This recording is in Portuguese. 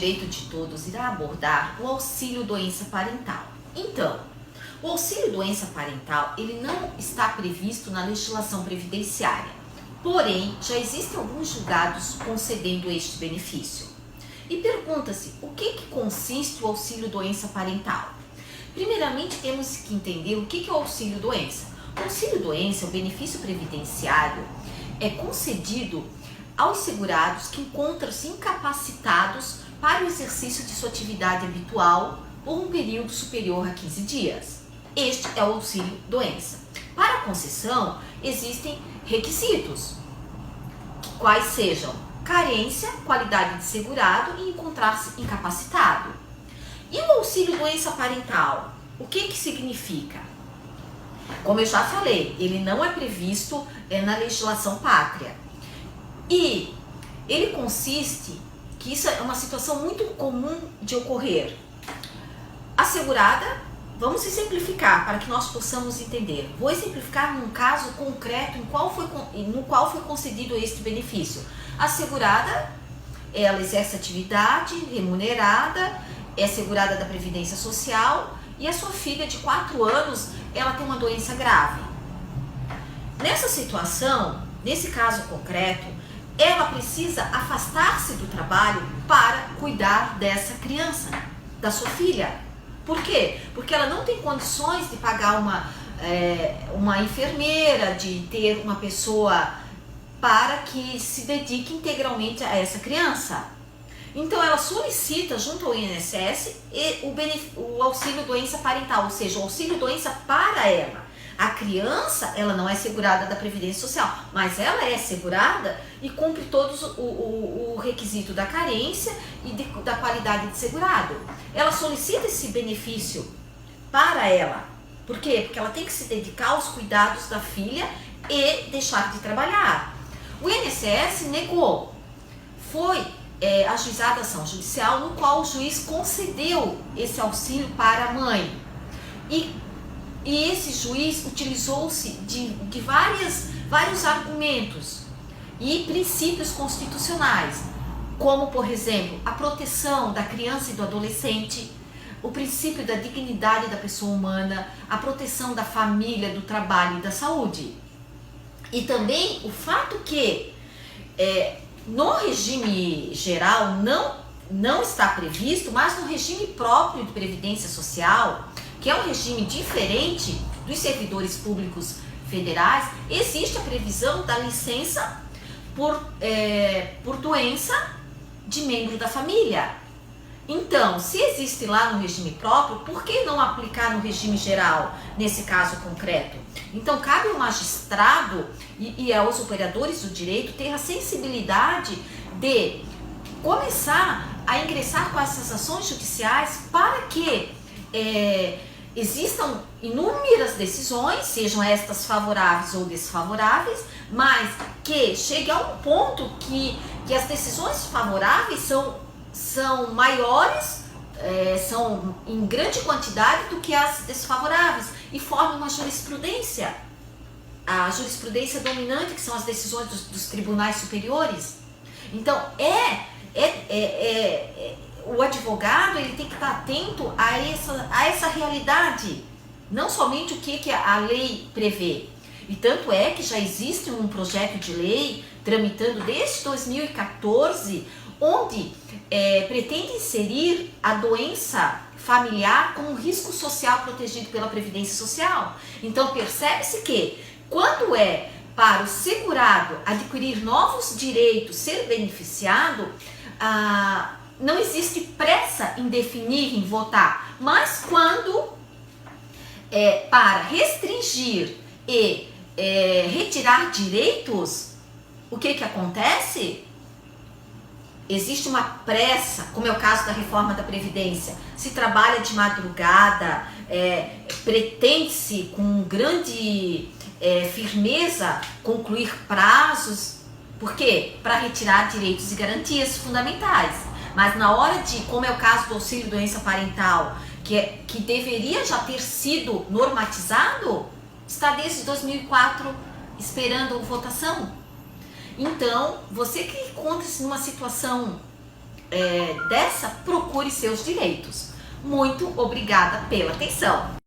Direito de Todos irá abordar o auxílio doença parental. Então, o auxílio doença parental, ele não está previsto na legislação previdenciária, porém, já existem alguns julgados concedendo este benefício. E pergunta-se, o que consiste o auxílio doença parental? Primeiramente, temos que entender o que é o auxílio doença. O auxílio doença, o benefício previdenciário, é concedido aos segurados que encontram-se incapacitados para o exercício de sua atividade habitual por um período superior a 15 dias. Este é o auxílio doença. Para a concessão, existem requisitos, quais sejam carência, qualidade de segurado e encontrar-se incapacitado. E o auxílio doença parental, o que significa? Como eu já falei, ele não é previsto na legislação pátria. E ele consiste, que isso é uma situação muito comum de ocorrer. A segurada, vamos simplificar para que nós possamos entender. Vou exemplificar num caso concreto no qual foi concedido este benefício. A segurada, ela exerce atividade remunerada, é segurada da Previdência Social e a sua filha de 4 anos, ela tem uma doença grave. Nessa situação, nesse caso concreto, ela precisa afastar-se do trabalho para cuidar dessa criança, da sua filha. Por quê? Porque ela não tem condições de pagar uma enfermeira, de ter uma pessoa para que se dedique integralmente a essa criança. Então ela solicita junto ao INSS o auxílio doença parental, ou seja, o auxílio doença para ela. A criança, ela não é segurada da Previdência Social, mas ela é segurada e cumpre todos o requisito da carência e da qualidade de segurado. Ela solicita esse benefício para ela. Por quê? Porque ela tem que se dedicar aos cuidados da filha e deixar de trabalhar. O INSS negou. Foi ajuizada a ação judicial no qual o juiz concedeu esse auxílio para a mãe. E esse juiz utilizou-se de vários argumentos e princípios constitucionais, como, por exemplo, a proteção da criança e do adolescente, o princípio da dignidade da pessoa humana, a proteção da família, do trabalho e da saúde. E também o fato que no regime geral não está previsto, mas no regime próprio de Previdência Social, que é um regime diferente dos servidores públicos federais, existe a previsão da licença por doença de membro da família. Então, se existe lá no regime próprio, por que não aplicar no regime geral, nesse caso concreto? Então, cabe ao magistrado e aos operadores do direito ter a sensibilidade de começar a ingressar com essas ações judiciais para que existam inúmeras decisões, sejam estas favoráveis ou desfavoráveis, mas que chegue a um ponto que as decisões favoráveis são maiores, são em grande quantidade do que as desfavoráveis e formam uma jurisprudência, a jurisprudência dominante, que são as decisões dos tribunais superiores. Então, o advogado ele tem que estar atento a essa realidade, não somente o que a lei prevê. E tanto é que já existe um projeto de lei tramitando desde 2014, onde pretende inserir a doença familiar como um risco social protegido pela Previdência Social. Então percebe-se que quando para o segurado adquirir novos direitos, ser beneficiado, não existe pressa em definir, em votar, mas quando para restringir e retirar direitos, o que acontece? Existe uma pressa, como é o caso da reforma da Previdência. Se trabalha de madrugada, pretende-se com grande firmeza concluir prazos. Por quê? Para retirar direitos e garantias fundamentais. Mas na hora como é o caso do auxílio doença parental, que deveria já ter sido normatizado, está desde 2004 esperando votação. Então, você que encontra-se numa situação dessa, procure seus direitos. Muito obrigada pela atenção.